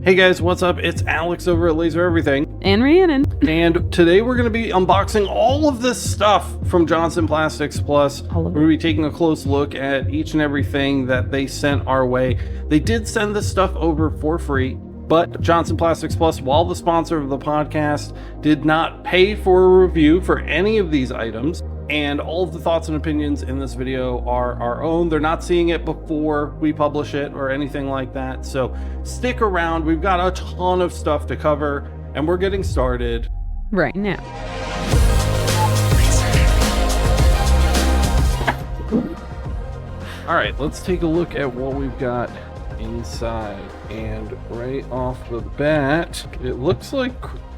Hey guys, what's up? It's Alex over at Laser Everything. And Rhiannon. And today we're going to be unboxing all of this stuff from Johnson Plastics Plus. We're going to be taking a close look at each and everything that they sent our way. They did send this stuff over for free, but Johnson Plastics Plus, while the sponsor of the podcast, did not pay for a review for any of these items. And all of the thoughts and opinions in this video are our own. They're not seeing it before we publish it or anything like that. So stick around. We've got a ton of stuff to cover, and we're getting started right now. All right, let's take a look at what we've got inside. And right off the bat, it looks like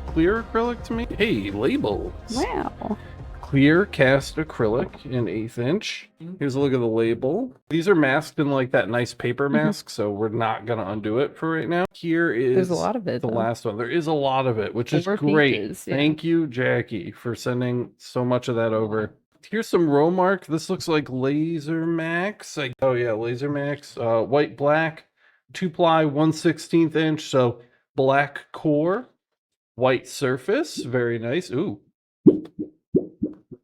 clear acrylic to me. Hey, labels. Wow. Clear cast acrylic in 1/8 inch. Here's a look at the label. These are masked in like that nice paper mask, so we're not gonna undo it for right now. Here is There's a lot of it, the though. last one. There is a lot of it, which is 4 great. pages, yeah. Thank you, Jackie, for sending so much of that over. Here's some Romark. This looks like Laser Max. Oh yeah, Laser Max. White black, 2-ply, 1/16 inch. So black core, white surface. Very nice. Ooh.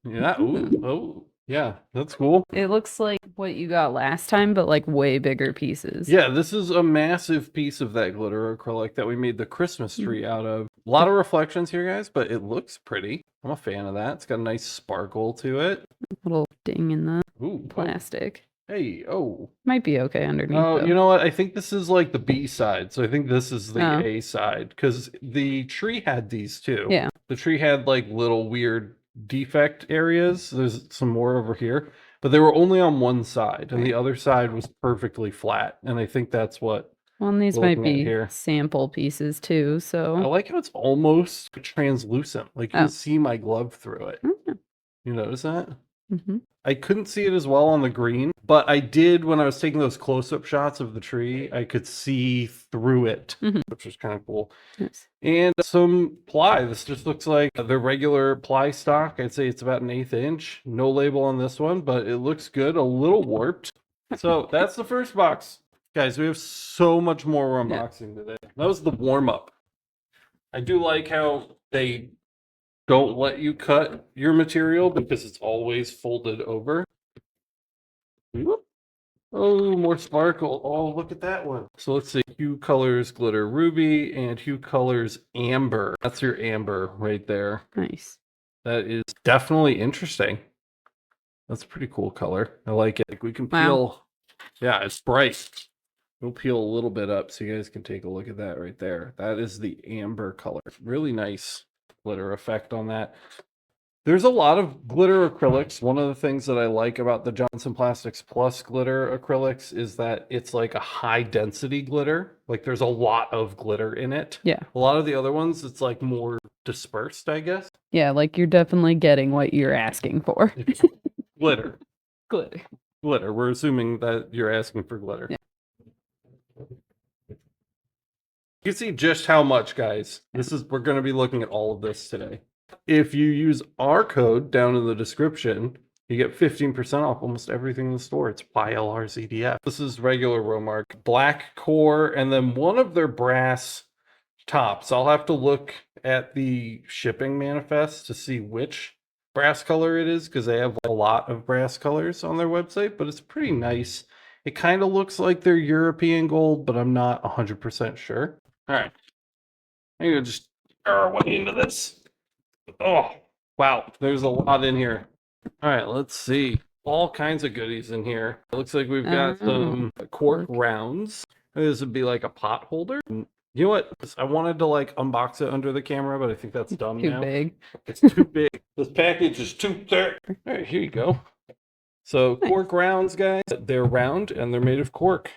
Yeah, oh, yeah, that's cool. It looks like what you got last time, but like way bigger pieces. Yeah, this is a massive piece of that glitter acrylic that we made the Christmas tree out of. A lot of reflections here, guys, but it looks pretty. I'm a fan of that. It's got a nice sparkle to it. Little ding in the Ooh, plastic. Hey, oh. Might be okay underneath. Oh, though. you know what? I think this is like the B side, so I think this is the Oh. A side, because the tree had these too. Yeah. The tree had like little weird defect areas. There's some more over here, but they were only on one side, and the other side was perfectly flat. And I think that's what Well, and these we're might looking at be here. sample pieces too, I so. like how it's almost translucent. Like you Oh. can see my glove through it. Mm-hmm. You notice that? Mm-hmm. I couldn't see it as well on the green, but I did when I was taking those close-up shots of the tree. I could see through it, which was kind of cool. Nice. And some ply. This just looks like the regular ply stock. I'd say it's about 1/8 inch. No label on this one, but it looks good. A little warped. So that's the first box. Guys, we have so much more we're unboxing today. That was the warm-up. I do like how they don't let you cut your material because it's always folded over. Whoop. Oh, more sparkle. Oh, look at that one. So let's see. Hue Colors Glitter Ruby and Hue Colors Amber. That's your amber right there. Nice. That is definitely interesting. That's a pretty cool color. I like it. Like we can peel. Yeah, it's bright. We'll peel a little bit up so you guys can take a look at that right there. That is the amber color. Really nice glitter effect on that. There's a lot of glitter acrylics. One of the things that I like about the Johnson Plastics Plus glitter acrylics is that it's like a high density glitter. Like there's a lot of glitter in it. Yeah. A lot of the other ones, it's like more dispersed, I guess. Yeah, like you're definitely getting what you're asking for. Glitter. Glitter. Glitter. We're assuming that you're asking for glitter. Yeah. You can see just how much, guys. We're going to be looking at all of this today. If you use our code down in the description, you get 15% off almost everything in the store. It's YLRZDF. This is regular Romark. Black core, and then one of their brass tops. I'll have to look at the shipping manifest to see which brass color it is, because they have a lot of brass colors on their website, but it's pretty nice. It kind of looks like they're European gold, but I'm not 100% sure. All right. I'm going to just our way into this. Oh, wow. There's a lot in here. All right, let's see. All kinds of goodies in here. It looks like we've got some cork rounds. This would be like a pot holder. You know what? I wanted to like unbox it under the camera, but I think that's dumb now. Too big. It's too big. This package is too thick. All right, here you go. So cork rounds, guys. They're round and they're made of cork.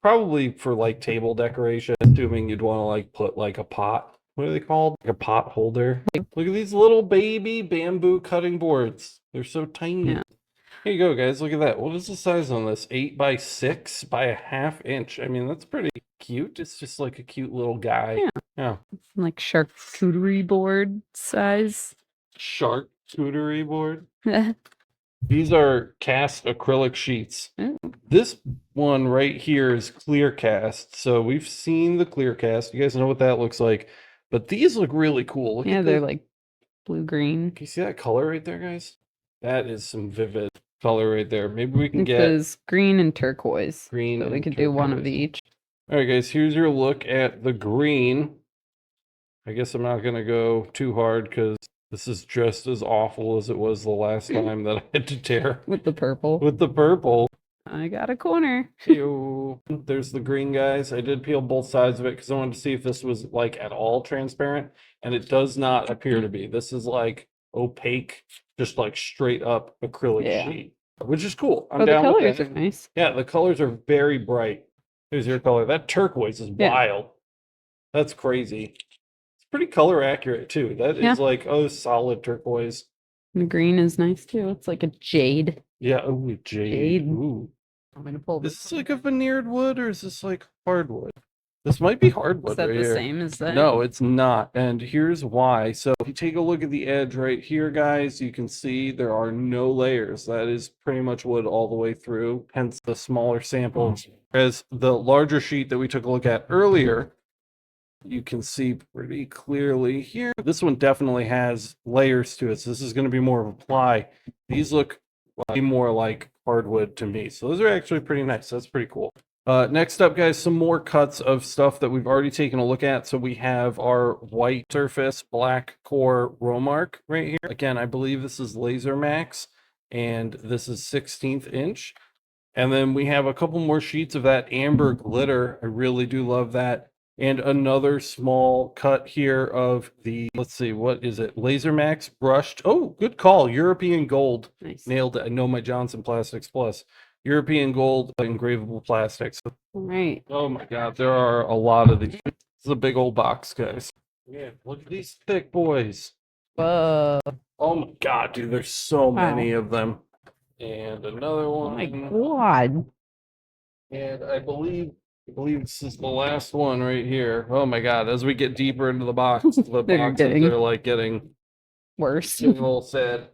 Probably for like table decoration, assuming you'd want to like put like a pot. What are they called? Like a pot holder. Look at these little baby bamboo cutting boards. They're so tiny. Yeah. Here you go, guys. Look at that. What is the size on this? 8 by 6 by 1/2 inch. I mean, that's pretty cute. It's just like a cute little guy. Yeah. Like charcuterie board size. Charcuterie board. These are cast acrylic sheets. Ooh. This one right here is clear cast. So we've seen the clear cast. You guys know what that looks like. But these look really cool. Look Yeah, at they're the, like blue-green. can you see that color right there, guys? That is some vivid color right there. Maybe we can It get says green and turquoise. green So we and could do one of turquoise. each. All right, guys, here's your look at the green. I guess I'm not going to go too hard because this is just as awful as it was the last time that I had to tear With the purple. with the purple. I got a corner. Ew. There's the green, guys. I did peel both sides of it because I wanted to see if this was like at all transparent, and it does not appear to be. This is like opaque, just like straight up acrylic Yeah. sheet, which is cool. I'm Oh, the down with colors that. are nice. Yeah, the colors are very bright. Here's your color. That turquoise is Yeah. wild. That's crazy. It's pretty color accurate too. That is Yeah. like, oh, solid turquoise. The green is nice too. It's like a jade. Yeah, oh, jade. Jade. Ooh. I'm gonna pull Is this. this like a veneered wood or is this like hardwood? This might be hardwood Is that right the here. same as that? No, it's not. And here's why. So if you take a look at the edge right here, guys, you can see there are no layers. That is pretty much wood all the way through, hence the smaller sample. As the larger sheet that we took a look at earlier, you can see pretty clearly here. This one definitely has layers to it. So this is going to be more of a ply. These look way more like hardwood to me. So those are actually pretty nice. That's pretty cool. Next up, guys, some more cuts of stuff that we've already taken a look at. So we have our white surface, black core Romark right here. Again, I believe this is Laser Max, and this is 16th inch. And then we have a couple more sheets of that amber glitter. I really do love that. And another small cut here of the, let's see, what is it? Laser Max brushed. Oh, good call. European gold. Nice. Nailed it. I know my Johnson Plastics Plus. European gold engravable plastics. All right. Oh my God, there are a lot of these. This is a big old box, guys. Yeah, look at these thick boys. Whoa. Oh my God, dude, there's so Wow. many of them. And another Oh one. my god. And I believe this is the last one right here. Oh my God, as we get deeper into the box, the They're boxes getting- are like getting Worse. a little sad.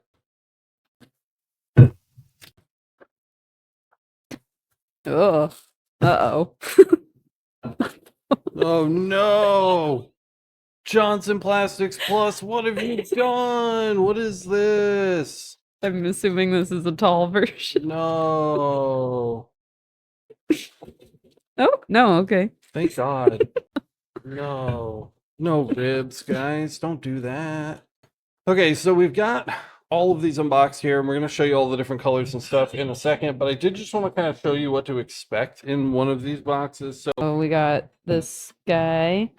Ugh. Uh-oh. Oh no! Johnson Plastics Plus, what have you done? What is this? I'm assuming this is a tall version. No. Oh, no, okay. Thank God. No. No ribs, guys. Don't do that. Okay, so we've got all of these unboxed here, and we're going to show you all the different colors and stuff in a second, but I did just want to kind of show you what to expect in one of these boxes. So Oh, we got this guy.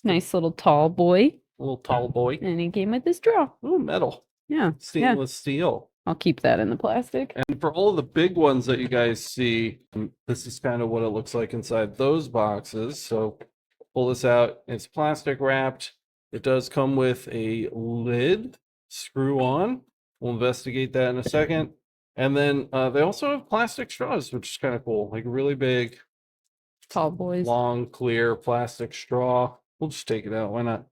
Nice little tall boy. a little tall boy. And he came with this straw. Ooh, metal. Yeah. Stainless steel. I'll keep that in the plastic. And for all of the big ones that you guys see, this is kind of what it looks like inside those boxes. So pull this out. It's plastic wrapped. It does come with a lid, screw on. We'll investigate that in a second. And then they also have plastic straws, which is kind of cool. Like a really big, Tall boys. long, clear plastic straw. We'll just take it out. Why not?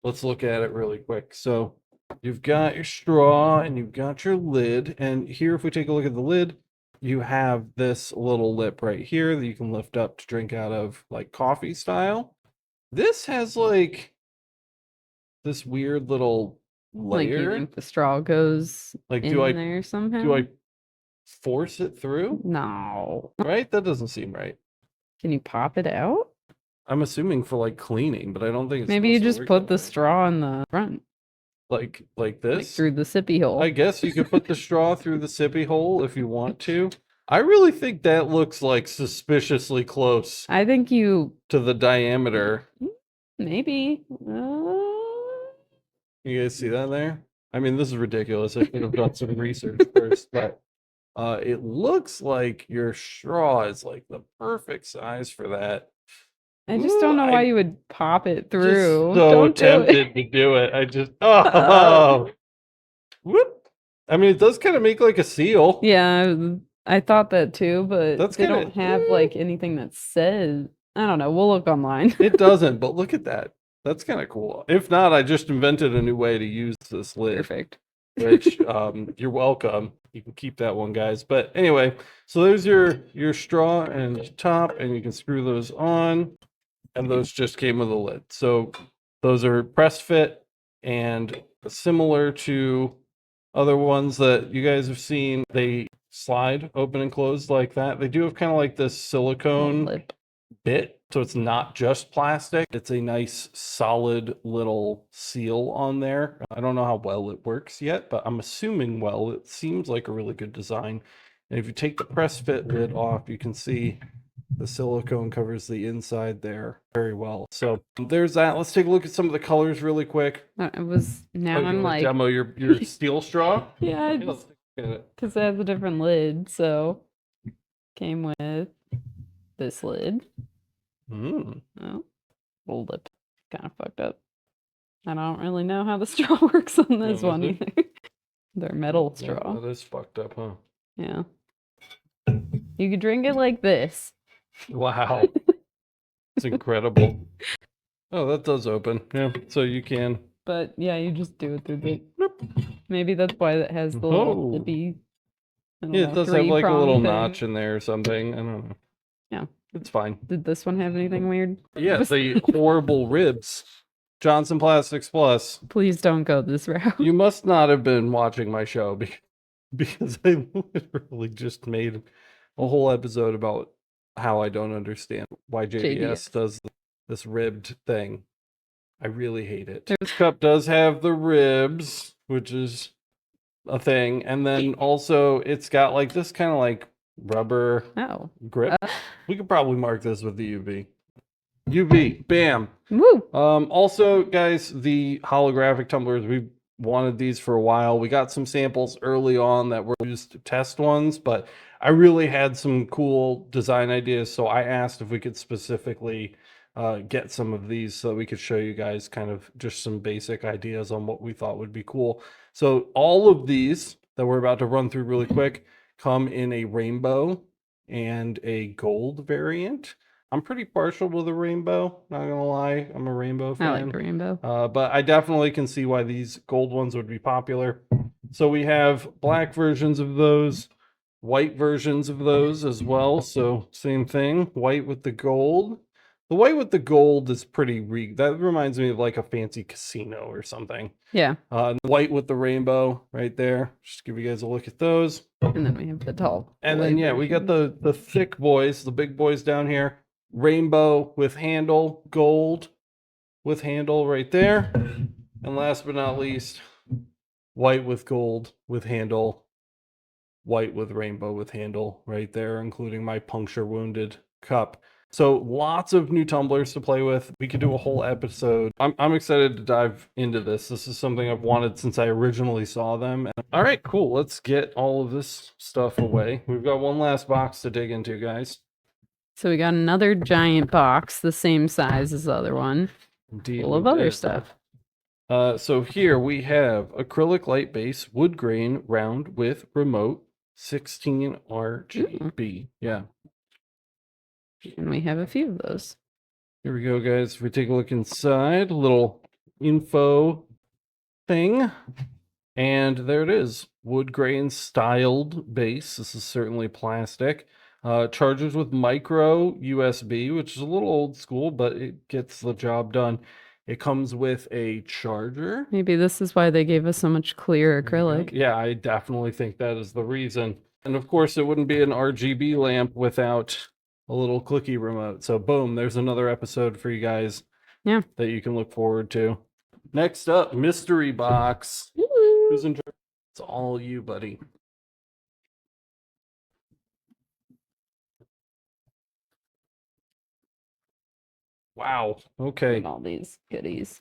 Let's look at it really quick. So you've got your straw and you've got your lid. And here, if we take a look at the lid, you have this little lip right here that you can lift up to drink out of, like coffee style. This has like this weird little Like you layer. think the straw goes Like, in do I there somehow? do I force it through? No. Right? That doesn't seem right. Can you pop it out? I'm assuming for like cleaning, but I don't think it's Maybe you supposed to just work put that the way. straw in the front, like like this. through the sippy hole. I guess you could put the straw through the sippy hole if you want to. I really think that looks like suspiciously close I think you to the diameter. maybe. You guys see that there? I mean, this is ridiculous. I should have done some research first, but it looks like your straw is like the perfect size for that. I just don't know why I you would pop it Just through. so Don't do it. tempted to do it. I just whoop. I mean, it does kind of make like a seal. Yeah, I thought that too, but That's they kinda- don't have like anything that says. I don't know. We'll look online. It doesn't, but look at that. That's kind of cool. If not, I just invented a new way to use this lid. Perfect. which you're welcome. You can keep that one, guys. But anyway, so there's your straw and top, and you can screw those on, and those just came with a lid. So those are press fit and similar to other ones that you guys have seen. They slide open and close like that. They do have kind of like this silicone Lip. bit, so it's not just plastic. It's a nice solid little seal on there. I don't know how well it works yet, but I'm assuming well. It seems like a really good design. And if you take the press fit lid off, you can see the silicone covers the inside there very well. So there's that. Let's take a look at some of the colors really quick. It was now Oh, you I'm wanna like, demo your steel straw. yeah, Yeah, let's take a look at it. because it has a different lid. So came with this lid. Mm. Oh, little lip, kind of fucked up. I don't really know how the straw works on this is one it? either. They're metal Yeah, straw. that is fucked up, huh? Yeah. You could drink it like this. Wow. It's incredible. Oh, that does open. Yeah, so you can. But yeah, you just do it through the. Maybe that's why it has the little Oh. lippy. I don't Yeah, know, it does have like a three-prong little thing. notch in there or something. I don't know. Yeah. It's fine. Did this one have anything weird? Yeah, the horrible ribs. Johnson Plastics Plus. Please don't go this route. You must not have been watching my show because I literally just made a whole episode about how I don't understand why JBS does this ribbed thing. I really hate it. This cup does have the ribs, which is a thing, and then also it's got like this kind of like rubber Oh. grip. We could probably mark this with the UV. UV, bam. Woo! Also, guys, the holographic tumblers, we wanted these for a while. We got some samples early on that were used test ones, but I really had some cool design ideas, so I asked if we could specifically get some of these so that we could show you guys kind of just some basic ideas on what we thought would be cool. So all of these that we're about to run through really quick come in a rainbow and a gold variant. I'm pretty partial to the rainbow, not gonna lie. I'm a rainbow fan. I like the rainbow. But I definitely can see why these gold ones would be popular. So we have black versions of those, white versions of those as well. So same thing, white with the gold. The white with the gold is pretty that reminds me of like a fancy casino or something. Yeah. White with the rainbow right there. Just give you guys a look at those. And then we have the tall. And then yeah, we got the thick boys, the big boys down here. Rainbow with handle, gold with handle right there. And last but not least, white with gold with handle, white with rainbow with handle right there, including my puncture wounded cup. So lots of new tumblers to play with. We could do a whole episode. I'm excited to dive into this. This is something I've wanted since I originally saw them. All right, cool. Let's get all of this stuff away. We've got one last box to dig into, guys. So we got another giant box, the same size as the other one, Indeed, full of other stuff. So here we have acrylic light base, wood grain, round with remote, 16 RGB. Yeah. And we have a few of those. Here we go, guys. If we take a look inside, a little info thing. And there it is. Wood grain styled base. This is certainly plastic. Chargers with micro USB, which is a little old school, but it gets the job done. It comes with a charger. Maybe this is why they gave us so much clear acrylic. Yeah, I definitely think that is the reason. And of course, it wouldn't be an RGB lamp without a little clicky remote. So boom, there's another episode for you guys. Yeah. That you can look forward to. Next up, mystery box. Woo! Who's in charge? It's all you, buddy. Wow. Okay. And all these goodies.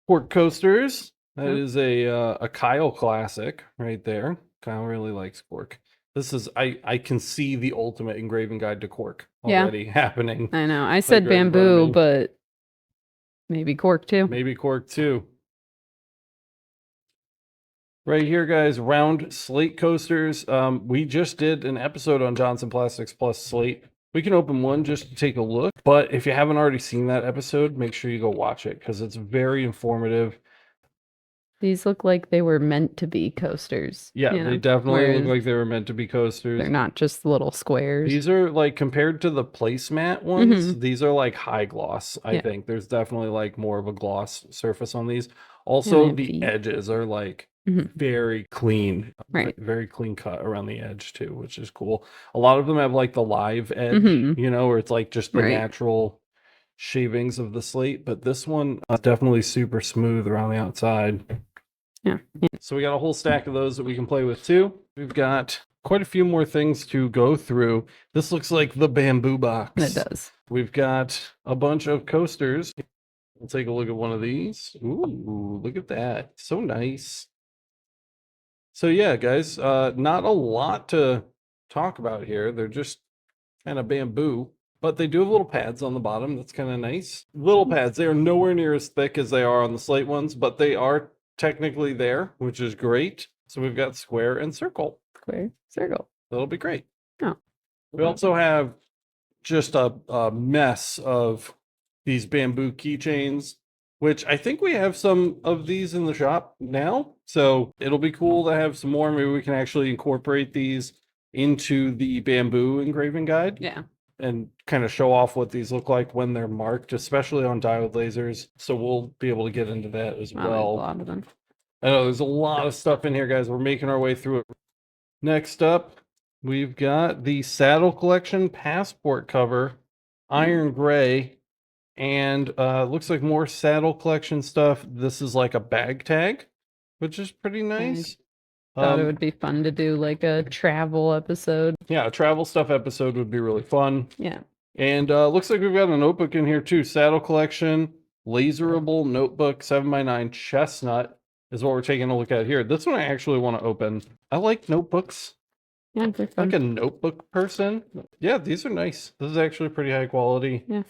Cork coasters. That Yep. is a Kyle classic right there. Kyle really likes Cork. This is I can see the ultimate engraving guide to Cork Yeah. already happening. I know. I said right in front of bamboo, me. but maybe cork too. Maybe Cork too. Right here, guys, round slate coasters. We just did an episode on Johnson Plastics Plus slate. We can open one just to take a look. But if you haven't already seen that episode, make sure you go watch it because it's very informative. These look like they were meant to be coasters. Yeah, you they know, definitely look whereas like they were meant to be coasters. they're not just little squares. These are like compared to the placemat ones, these are like high gloss, I Yeah. think. There's definitely like more of a gloss surface on these. they Also, have the feet. edges are like Mhm. very clean, Right. like, very clean cut around the edge too, which is cool. A lot of them have like the live edge, Mhm. you know, where it's like just the Right. natural shavings of the slate, but this one is definitely super smooth around the outside. Yeah. So we got a whole stack of those that we can play with too. We've got quite a few more things to go through. This looks like the bamboo box. It does. We've got a bunch of coasters. We'll take a look at one of these. Ooh, look at that. So nice. So yeah, guys, not a lot to talk about here. They're just kind of bamboo, but they do have little pads on the bottom. That's kind of nice. Little pads. They are nowhere near as thick as they are on the slate ones, but they are technically there, which is great. So we've got square and circle. Square, circle. That'll be great. Oh. We also have just a mess of these bamboo keychains, which I think we have some of these in the shop now. So it'll be cool to have some more. Maybe we can actually incorporate these into the bamboo engraving guide. Yeah. And kind of show off what these look like when they're marked, especially on diode lasers. So we'll be able to get into that as Wow, there's a well. lot of them. I know there's a lot of stuff in here, guys. We're making our way through it. Next up, we've got the Saddle Collection Passport cover, iron gray, and looks like more Saddle Collection stuff. This is like a bag tag, which is pretty nice. Thought it would be fun to do like a travel episode. Yeah, a travel stuff episode would be really fun. Yeah. And looks like we've got a notebook in here too. Saddle Collection, laserable notebook, 7x9 chestnut is what we're taking a look at here. This one I actually want to open. I like notebooks. Yeah, they're fun. Like a notebook person. Yeah, these are nice. This is actually pretty high quality. Yeah.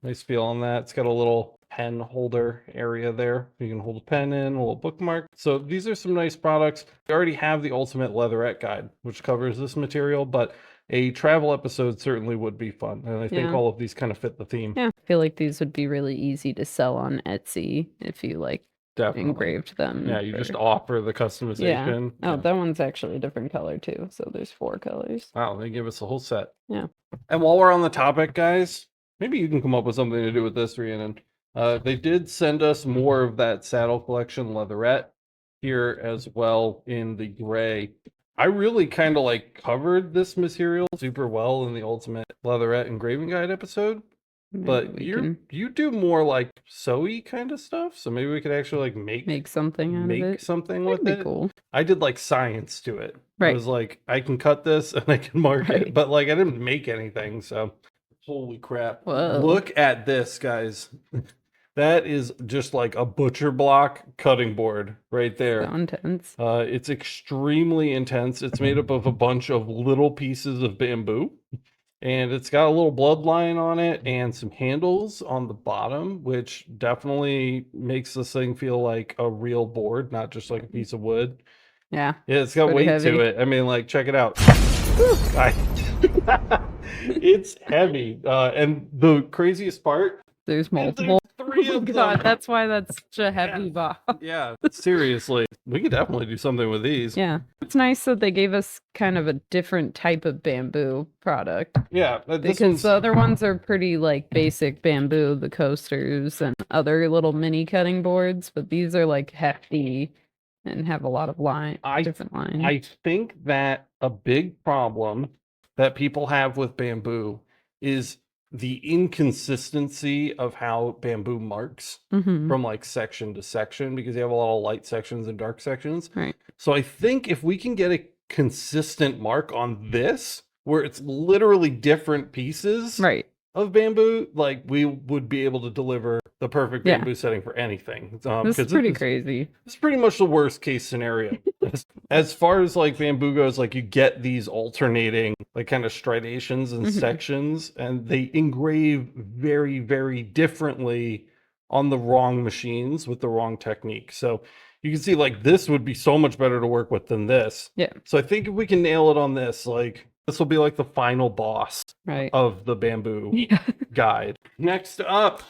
Nice feel on that. It's got a little pen holder area there. You can hold a pen in, a little bookmark. So these are some nice products. We already have the Ultimate Leatherette Guide, which covers this material, but a travel episode certainly would be fun. And I think Yeah. all of these kind of fit the theme. Yeah. I feel like these would be really easy to sell on Etsy if you like Definitely. engraved them. Yeah, you for- just offer the customization. Oh, Yeah. that one's actually a different color too. So there's 4 colors. Wow, they give us a whole set. Yeah. And while we're on the topic, guys, maybe you can come up with something to do with this, Rhiannon. They did send us more of that Saddle Collection Leatherette here as well in the gray. I really kind of like covered this material super well in the Ultimate Leatherette Engraving Guide episode, Maybe but we you can do more like sew-y kind of stuff, so maybe we could actually like make something out of it. something That'd with be it. cool. I did like science to it. I Right. was like, I can cut this and I can mark it, Right. but like I didn't make anything, so holy crap. Whoa. Look at this, guys. That is just like a butcher block cutting board right there. So intense. It's extremely intense. It's made up of a bunch of little pieces of bamboo, and it's got a little bloodline on it and some handles on the bottom, which definitely makes this thing feel like a real board, not just like a piece of wood. Yeah. Yeah, it's got Pretty weight to heavy. it. I mean, like, check it out. It's heavy. And the craziest part, There's is multiple. there's 3 Oh of them. God, that's why that's such a heavy box. Yeah, seriously. We could definitely do something with these. Yeah. It's nice that they gave us kind of a different type of bamboo product. Yeah, this Because one's the other ones are pretty like basic bamboo, the coasters and other little mini cutting boards, but these are like hefty and have a lot of different lines. I think that a big problem that people have with bamboo is the inconsistency of how bamboo marks Mhm. from like section to section, because you have a lot of light sections and dark sections. Right. So I think if we can get a consistent mark on this, where it's literally different pieces Right. of bamboo, like we would be able to deliver the perfect Yeah. bamboo setting for anything. This 'Cause is pretty crazy. It's pretty much the worst case scenario. As far as like bamboo goes, like you get these alternating like kind of striations and Mhm. sections, and they engrave very, very differently on the wrong machines with the wrong technique. So you can see like this would be so much better to work with than this. Yeah. So I think if we can nail it on this, like this will be like the final boss Right. of the bamboo Yeah. guide. Next up,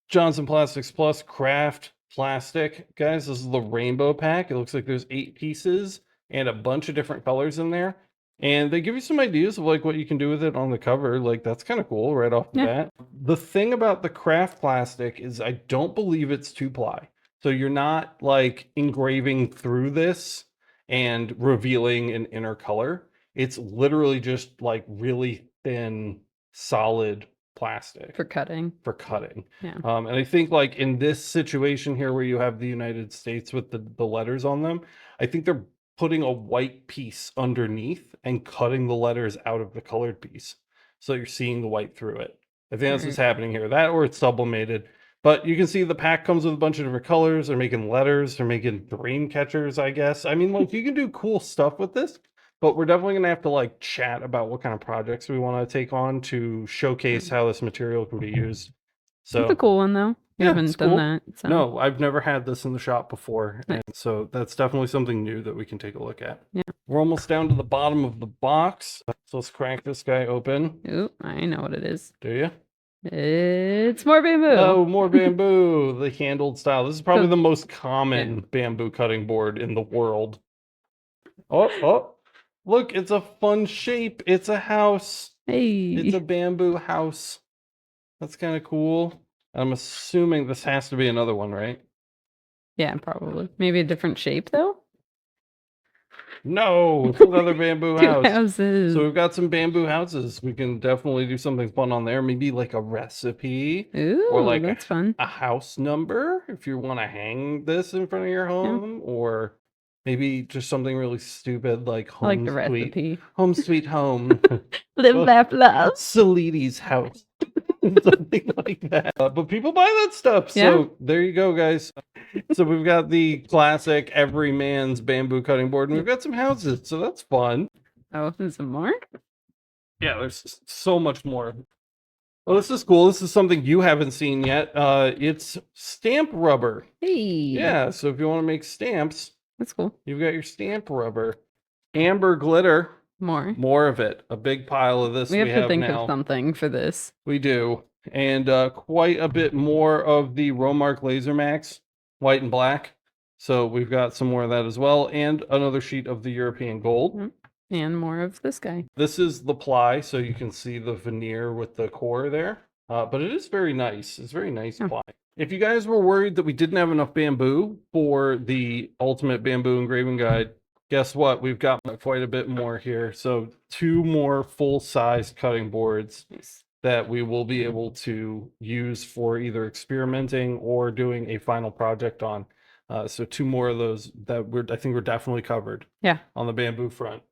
Johnson Plastics Plus Craft plastic, guys. This is the rainbow pack. It looks like there's 8 pieces and a bunch of different colors in there. And they give you some ideas of like what you can do with it on the cover. Like that's kind of cool right off the Yeah. bat. The thing about the craft plastic is I don't believe it's 2-ply. So you're not like engraving through this and revealing an inner color. It's literally just like really thin, solid plastic For cutting. for cutting. Yeah. And I think like in this situation here where you have the United States with the letters on them, I think they're putting a white piece underneath and cutting the letters out of the colored piece. So you're seeing the white through it. I think that's what's happening here. That or it's sublimated. But you can see the pack comes with a bunch of different colors. They're making letters. They're making dream catchers, I guess. I mean, like you can do cool stuff with this. But we're definitely going to have to like chat about what kind of projects we want to take on to showcase how this material can be used. So It's a cool one though. You yeah, haven't it's done cool. that. So. No, I've never had this in the shop before. Nice. And so that's definitely something new that we can take a look at. Yeah. We're almost down to the bottom of the box. So let's crack this guy open. Ooh, I know what it is. Do you? It's more bamboo. Oh, more bamboo, the handled style. This is probably So- the most common bamboo cutting board in the world. Oh, look, it's a fun shape. It's a house. Hey. It's a bamboo house. That's kind of cool. I'm assuming this has to be another one, right? Yeah, probably. Maybe a different shape though. No, it's another bamboo Two house. houses. So we've got some bamboo houses. We can definitely do something fun on there. Maybe like a recipe. Ooh, or like that's fun. a house number if you want to hang this in front of your home, or maybe just something really stupid like I like home the sweet recipe. home sweet home. Live, Well, laugh, love. Salidi's house. Something like that. But people buy that stuff. Yeah. So there you go, guys. So we've got the classic every man's bamboo cutting board, and we've got some houses. So that's fun. Oh, there's some more? Yeah, there's so much more. Well, this is cool. This is something you haven't seen yet. It's stamp rubber. Hey. Yeah, so if you want to make stamps, That's cool. you've got your stamp rubber. Amber glitter. More. Of it. A big pile of this We have to think now. of something for this. We do. And quite a bit more of the Romark Laser Max, white and black. So we've got some more of that as well. And another sheet of the European gold. And more of this guy. This is the ply, so you can see the veneer with the core there. But it is very nice. It's very nice ply. If you guys were worried that we didn't have enough bamboo for the Ultimate Bamboo Engraving Guide, guess what? We've got quite a bit more here. So 2 more full-size cutting boards that we will be able to use for either experimenting or doing a final project on. So 2 more of those that I think we're definitely covered. Yeah. On the bamboo front.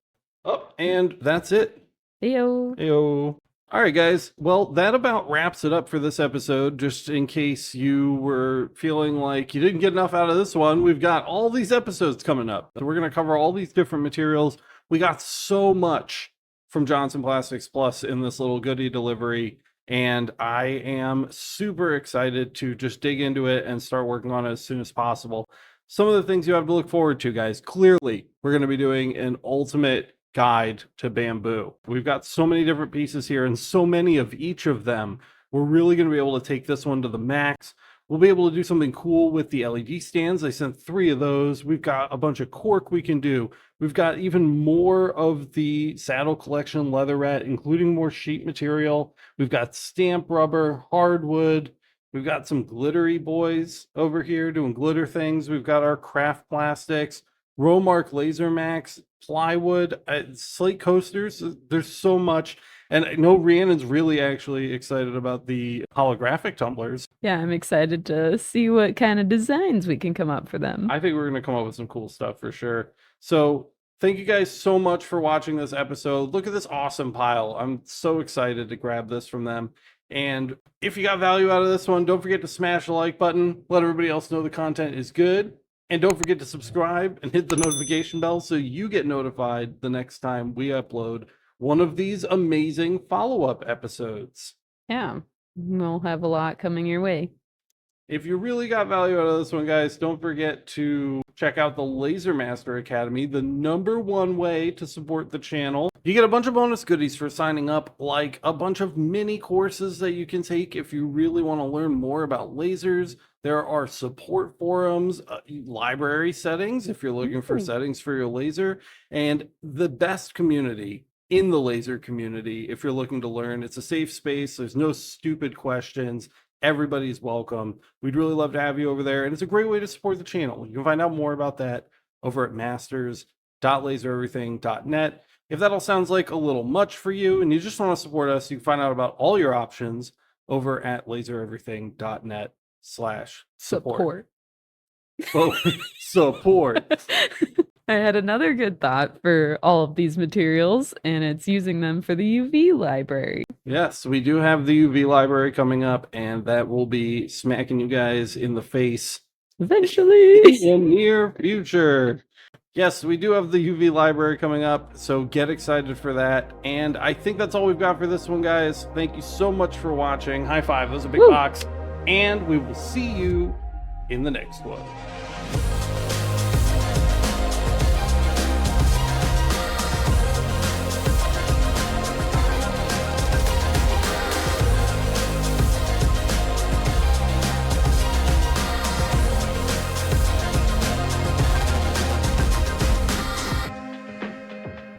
Oh, and that's it. Heyo. Heyo. All right, guys. Well, that about wraps it up for this episode. Just in case you were feeling like you didn't get enough out of this one, we've got all these episodes coming up. So we're going to cover all these different materials. We got so much from Johnson Plastics Plus in this little goodie delivery, and I am super excited to just dig into it and start working on it as soon as possible. Some of the things you have to look forward to, guys. Clearly, we're going to be doing an ultimate guide to bamboo. We've got so many different pieces here and so many of each of them. We're really going to be able to take this one to the max. We'll be able to do something cool with the LED stands. I sent 3 of those. We've got a bunch of cork we can do. We've got even more of the saddle collection leatherette, including more sheet material. We've got stamp rubber, hardwood. We've got some glittery boys over here doing glitter things. We've got our craft plastics, Romark Laser Max, plywood, slate coasters. There's so much. And I know Rhiannon's really actually excited about the holographic tumblers. Yeah, I'm excited to see what kind of designs we can come up for them. I think we're going to come up with some cool stuff for sure. So thank you guys so much for watching this episode. Look at this awesome pile. I'm so excited to grab this from them. And if you got value out of this one, don't forget to smash the like button. Let everybody else know the content is good. And don't forget to subscribe and hit the notification bell so you get notified the next time we upload one of these amazing follow-up episodes. Yeah, we'll have a lot coming your way. If you really got value out of this one, guys, don't forget to check out the Laser Master Academy, the #1 way to support the channel. You get a bunch of bonus goodies for signing up, like a bunch of mini courses that you can take if you really want to learn more about lasers, There are support forums, library settings if you're looking for Ooh. settings for your laser, and the best community in the laser community if you're looking to learn. It's a safe space. There's no stupid questions. Everybody's welcome. We'd really love to have you over there, and it's a great way to support the channel. You can find out more about that over at masters.lasereverything.net. If that all sounds like a little much for you and you just want to support us, you can find out about all your options over at lasereverything.net/support. Oh, support. I had another good thought for all of these materials, and it's using them for the UV library. Yes, we do have the UV library coming up, and that will be smacking you guys in the face Eventually. in near future. Yes, we do have the UV library coming up, so get excited for that. And I think that's all we've got for this one, guys. Thank you so much for watching. High five, that was a big Woo. box. And we will see you in the next one.